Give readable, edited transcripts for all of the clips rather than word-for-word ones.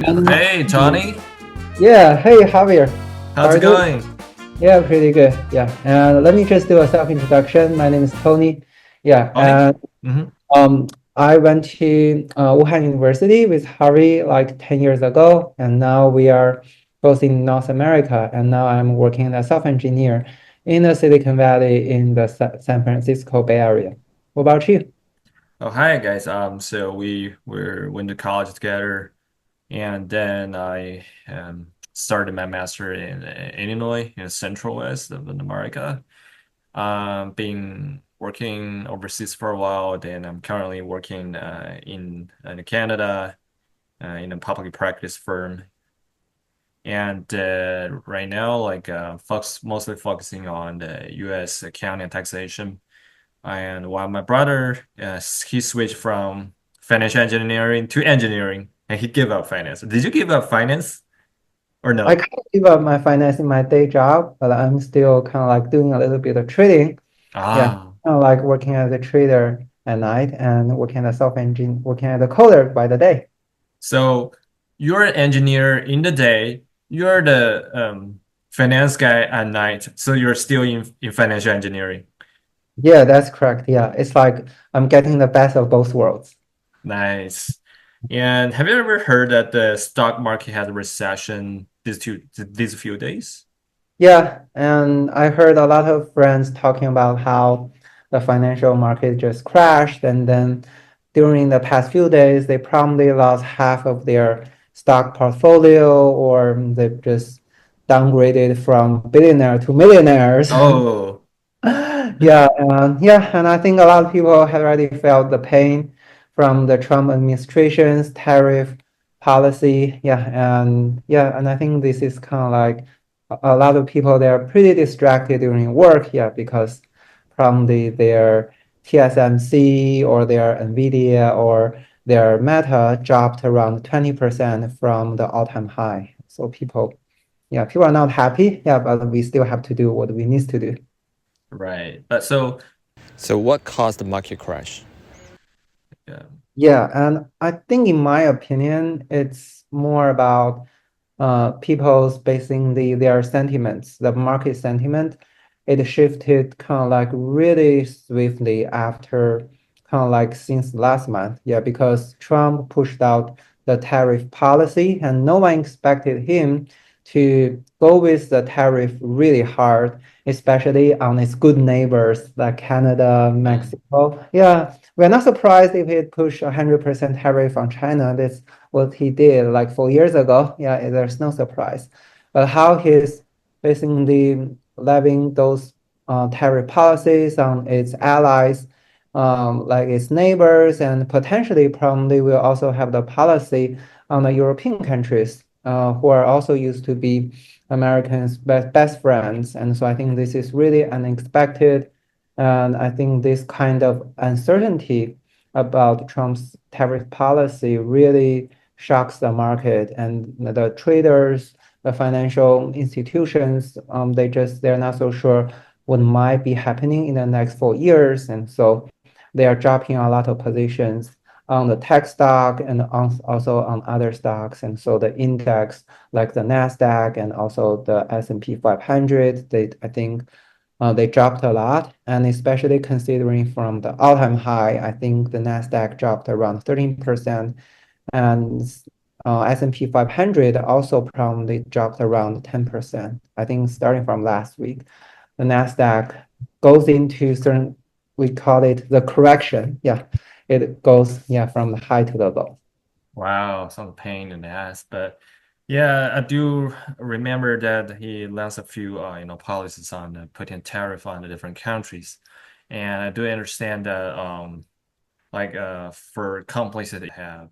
And Hey, Johnny, yeah, hey Javier, how how's are it you doing? going? Yeah, pretty good. Yeah, and let me just do a self-introduction. My name is Tony. Yeah, Tony? and Mm-hmm. I went to Wuhan University with Harvey like 10 years ago, and now we are both in North America. And now I'm working as a software engineer in the Silicon Valley in the San Francisco Bay Area. What about you? Oh, hi guys. So we went to college together, and then I started my master in Illinois, in Central West of America. Been working overseas for a while. Then I'm currently working in Canada in a public practice firm. And right now, like mostly focusing on the U.S. accounting and taxation. And while my brother, he switched from financial engineering to engineering, and he gave up finance. Did you give up finance or I no? kind of give up my finance in my day job, but I'm still kind of like doing a little bit of trading. Yeah, Ah, kind of like working as a trader at night and working as a software engineer, working as a coder by the day. so you're an engineer in the day. You're the finance guy at night. So you're still in financial engineering. Yeah, that's correct. Yeah, it's like I'm getting the best of both worlds. Nice. And have you ever heard that the stock market had a recession these few days? Yeah, and I heard a lot of friends talking about how the financial market just crashed, and then during the past few days, they probably lost half of their stock portfolio, or they just downgraded from billionaire to millionaires. Oh, Yeah, and I think a lot of people have already felt the pain from the Trump administration's tariff policy. And I think this is kind of like a lot of people they are pretty distracted during work. Yeah, because probably their TSMC or their Nvidia or their Meta dropped around 20% from the all-time high. So people are not happy. Yeah, but we still have to do what we need to do. right. But so So, what caused the market crash? yeah. Yeah, and I think in my opinion, it's more about people's basing their sentiments, the market sentiment. It shifted kind of like really swiftly after kind of like since last month. Yeah, because Trump pushed out the tariff policy and no one expected him to go with the tariff really hard, especially on its good neighbors like Canada, Mm. Mexico. Yeah, we're not surprised if he pushed 100% tariff on China. That's what he did like 4 years ago. Yeah, there's no surprise. But how he's basically levying those tariff policies on its allies, like its neighbors, and potentially probably will also have the policy on the European countries, who are also used to be Americans' best friends. And so I think this is really unexpected. And I think this kind of uncertainty about Trump's tariff policy really shocks the market and the traders, the financial institutions, they're not so sure what might be happening in the next 4 years. And so they are dropping a lot of positions on the tech stock and also on other stocks. And so the index, like the Nasdaq and also the S&P 500, I think they dropped a lot, and especially considering from the all-time high, I think the Nasdaq dropped around 13%, and S&P 500 also probably dropped around 10%. I think starting from last week, the Nasdaq goes into certain, we call it the correction. Yeah, it goes from the high to the low. Wow, some pain in the ass. But yeah, I do remember that he launched a few policies on putting tariff on the different countries. And I do understand that like for companies that have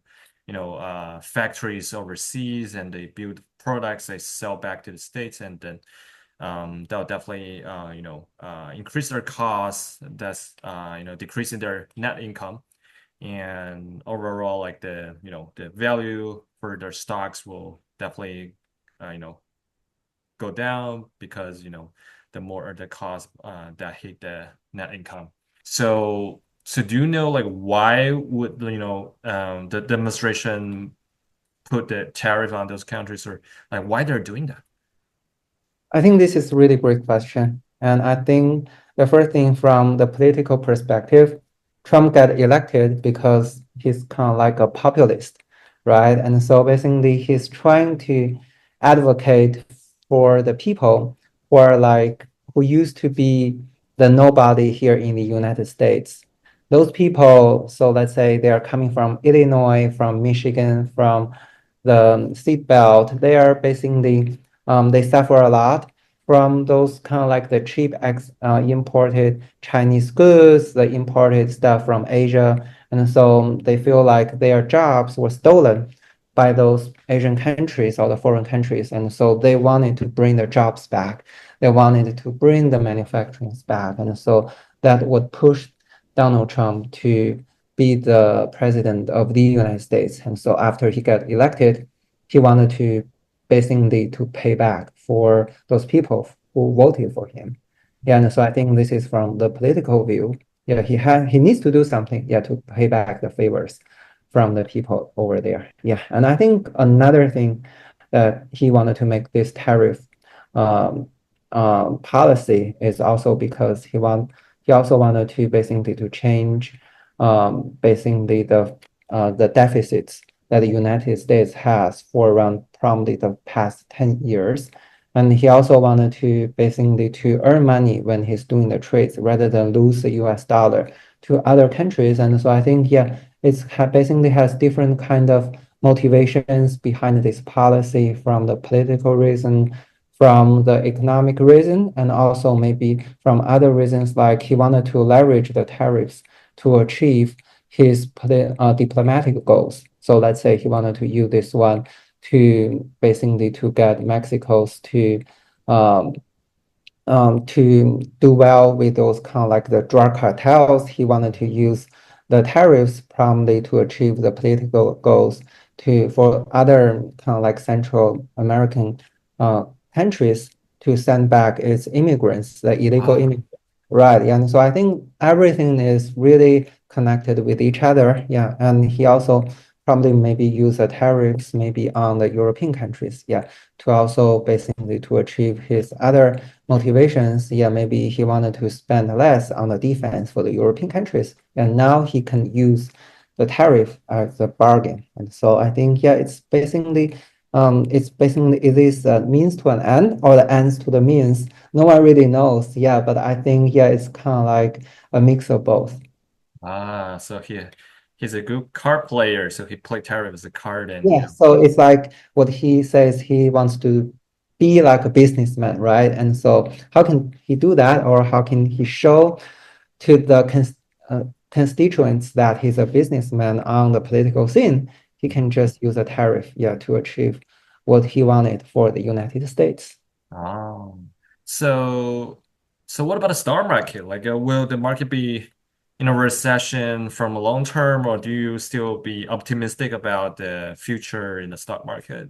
factories overseas and they build products they sell back to the States, and then they'll definitely increase their costs. That's decreasing their net income, and overall like the value for their stocks will definitely uh, you know go down because the more the cost that hit the net income. So do you know like why would the demonstration put the tariff on those countries, or like why they're doing that? I think this is a really great question. And I think the first thing from the political perspective, Trump got elected because he's kind of like a populist, right? And so basically he's trying to advocate for the people who are like who used to be the nobody here in the United States. Those people, so let's say they are coming from Illinois, from Michigan, from the seat belt, they are basically they suffer a lot from those kind of like the cheap imported Chinese goods, the imported stuff from Asia. And so they feel like their jobs were stolen by those Asian countries or the foreign countries. And so they wanted to bring the jobs back. They wanted to bring the manufacturing back. And so that would push Donald Trump to be the president of the United States. And so after he got elected, he wanted to basically to pay back for those people who voted for him. Yeah, and so I think this is from the political view. Yeah, he needs to do something, yeah, to pay back the favors from the people over there. Yeah, and I think another thing that he wanted to make this tariff um, policy is also because he also wanted to basically to change basically the deficits that the United States has for around probably the past 10 years. And he also wanted to basically to earn money when he's doing the trades rather than lose the US dollar to other countries. And so I think, yeah, basically has different kind of motivations behind this policy from the political reason, from the economic reason, and also maybe from other reasons like he wanted to leverage the tariffs to achieve his diplomatic goals. So let's say he wanted to use this one to basically to get Mexico's um, to do well with those kind of like the drug cartels. He wanted to use the tariffs probably to achieve the political goals to for other kind of like Central American uh, countries to send back its immigrants, the illegal Ah, immigrants. Right. Yeah. And so I think everything is really connected with each other. Yeah. And he also probably maybe use the tariffs maybe on the European countries. Yeah. To also basically to achieve his other motivations. Yeah. Maybe he wanted to spend less on the defense for the European countries. And now he can use the tariff as a bargain. And so I think, yeah, it's basically it is a means to an end or the ends to the means. No one really knows. Yeah, but I think yeah, it's kind of like a mix of both. so he's a good card player, so he played tariff as a card, and Yeah, so it's like what he says he wants to be like a businessman, right? And so how can he do that, or how can he show to the constituents that he's a businessman on the political scene? He can just use a tariff, yeah, to achieve what he wanted for the United States. oh, so what about the stock market? Like, will the market be in a recession from a long term, or do you still be optimistic about the future in the stock market?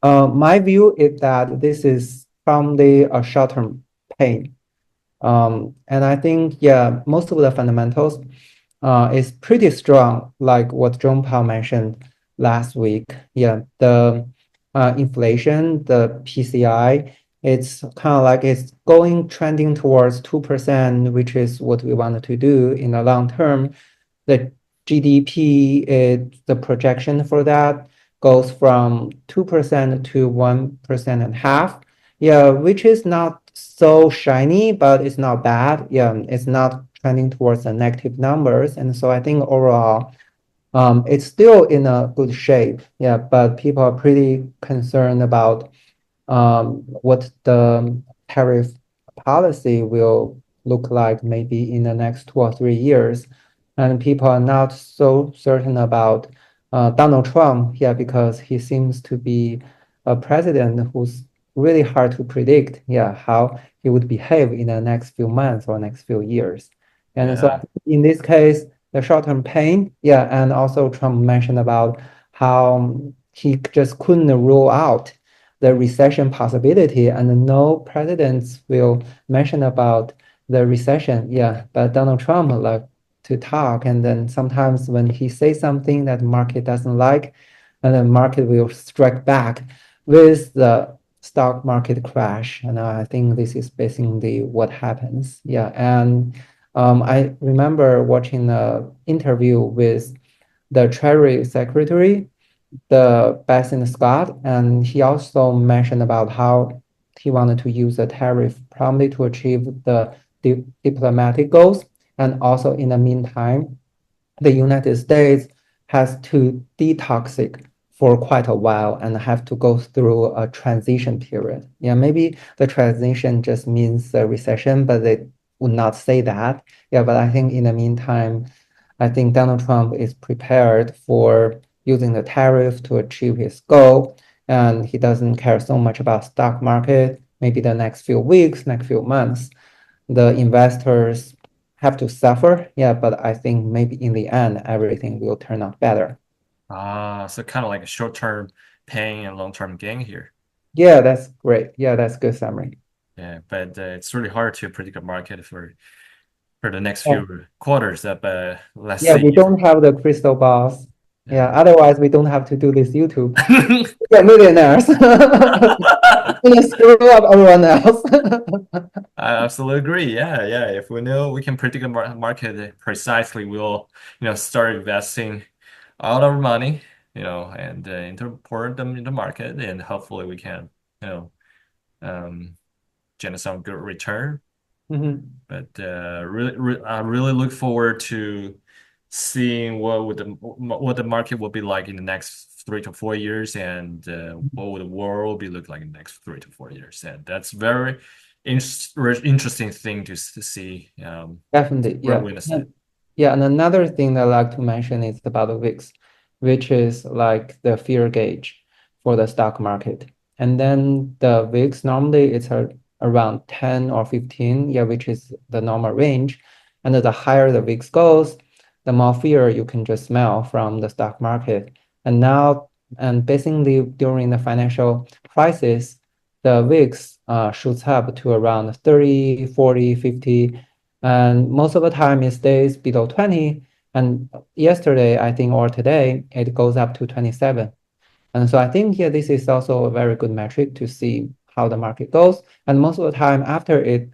My view is that this is probably a short-term pain. And I think, yeah, most of the fundamentals is pretty strong, like what John Paul mentioned last week. Yeah, the inflation, the PCI, it's kind of like it's going trending towards 2%, which is what we wanted to do in the long term. The GDP, the projection for that goes from 2% to 1% and a half. Yeah, which is not so shiny, but it's not bad. Yeah, it's not trending towards the negative numbers. And so I think overall, it's still in a good shape. Yeah, but people are pretty concerned about what the tariff policy will look like maybe in the next 2 or 3 years. And people are not so certain about Donald Trump, yeah, because he seems to be a president who's really hard to predict, yeah, how he would behave in the next few months or next few years. And so I Yeah. think in this case, the short-term pain, yeah, and also Trump mentioned about how he just couldn't rule out the recession possibility, and no presidents will mention about the recession. Yeah, but Donald Trump like to talk, and then sometimes when he says something that the market doesn't like, and the market will strike back with the stock market crash. And I think this is basically what happens. Yeah, and I remember watching an interview with the Treasury Secretary, the Bassett Scott, and he also mentioned about how he wanted to use the tariff probably to achieve the diplomatic goals, and also in the meantime, the United States has to detoxic for quite a while and have to go through a transition period. Yeah, maybe the transition just means a recession, but they would not say that. Yeah, but I think in the meantime, I think Donald Trump is prepared for using the tariff to achieve his goal, and he doesn't care so much about stock market. Maybe the next few weeks, next few months, the investors have to suffer. Yeah, but I think maybe in the end, everything will turn out better. So kind of like a short-term pain and long-term gain here. Yeah, that's great. Yeah, that's good summary. Yeah, but it's really hard to predict the market for the next Yeah, few quarters. But let's yeah, see we if don't have the crystal balls. Yeah, yeah. otherwise we don't have to do this YouTube. We're millionaires. Gonna screw up everyone else. I absolutely agree. Yeah, yeah. If we know we can predict the market precisely, we'll, start investing all our money, and pour them in the market, and hopefully we can, um, generate some good return. Mhm. But I really look forward to seeing what the market will be like in the next 3 to 4 years, and what would the world be look like in the next 3 to 4 years. And that's very interesting thing to see. Definitely, We're yeah. witness it. Yeah, and another thing that I like to mention is about the VIX, which is like the fear gauge for the stock market. And then the VIX normally it's around 10 or 15, yeah, which is the normal range. And the higher the VIX goes, the more fear you can just smell from the stock market. And now, and basically during the financial crisis, the VIX shoots up to around 30, 40, 50. And most of the time it stays below 20. And yesterday, I think, or today, it goes up to 27. And so I think here this is also a very good metric to see how the market goes. And most of the time after it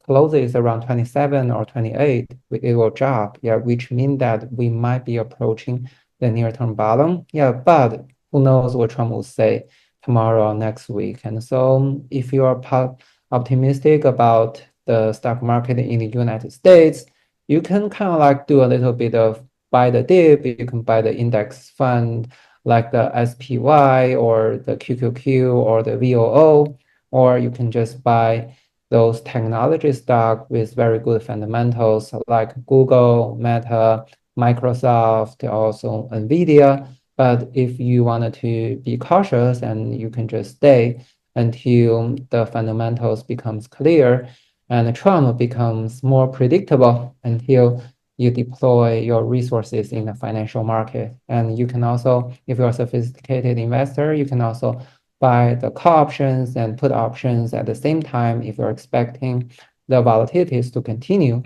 closes around 27 or 28, it will drop. Yeah, which means that we might be approaching the near-term bottom. Yeah, but who knows what Trump will say tomorrow or next week. And so if you are optimistic about the stock market in the United States, you can kind of like do a little bit of buy the dip, you can buy the index fund like the SPY or the QQQ or the VOO, or you can just buy those technology stock with very good fundamentals like Google, Meta, Microsoft, also Nvidia. But if you wanted to be cautious and you can just stay until the fundamentals becomes clear and Trump becomes more predictable until you deploy your resources in the financial market. And you can also, if you're a sophisticated investor, you can also buy the call options and put options at the same time if you're expecting the volatilities to continue.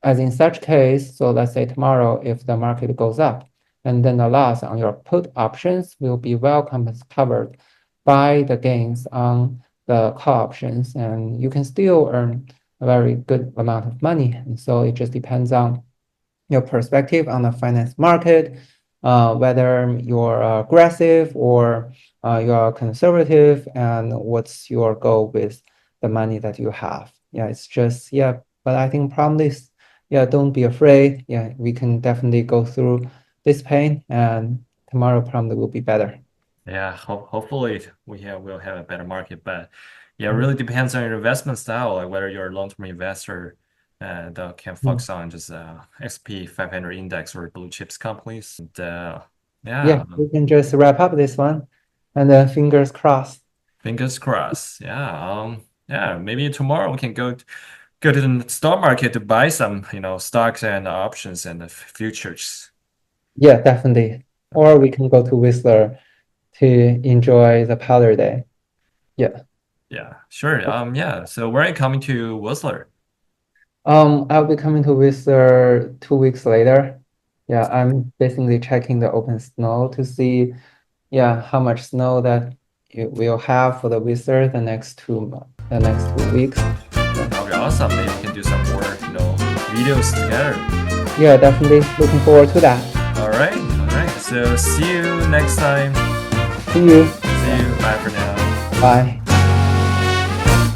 As in such case, so let's say tomorrow, if the market goes up, and then the loss on your put options will be well covered by the gains on the call options, and you can still earn a very good amount of money. And so it just depends on your perspective on the finance market, whether you're aggressive or you're conservative, and what's your goal with the money that you have. Yeah, it's just, yeah, but I think probably, yeah, don't be afraid. Yeah, we can definitely go through this pain, and tomorrow probably will be better. Yeah, hopefully we'll have a better market. But yeah, it really depends on your investment style, like whether you're a long-term investor that can Mm. focus on just SP 500 index or blue chips companies. And Yeah, yeah, we can just wrap up this one, and then fingers crossed. fingers crossed. Yeah, maybe tomorrow we can go to the stock market to buy some, stocks and options and the futures. Yeah, definitely. Or we can go to Whistler to enjoy the powder day. Yeah. Yeah, sure. Yeah. So where are you coming to Whistler? I'll be coming to Whistler 2 weeks later. Yeah, I'm basically checking the open snow to see, yeah, how much snow that it will have for the visitor the next 2 weeks. Yeah. Okay, awesome. Maybe we can do some more, videos together. Yeah, definitely looking forward to that. All right, all right. So see you next time. See you. See you. Bye for now. Bye.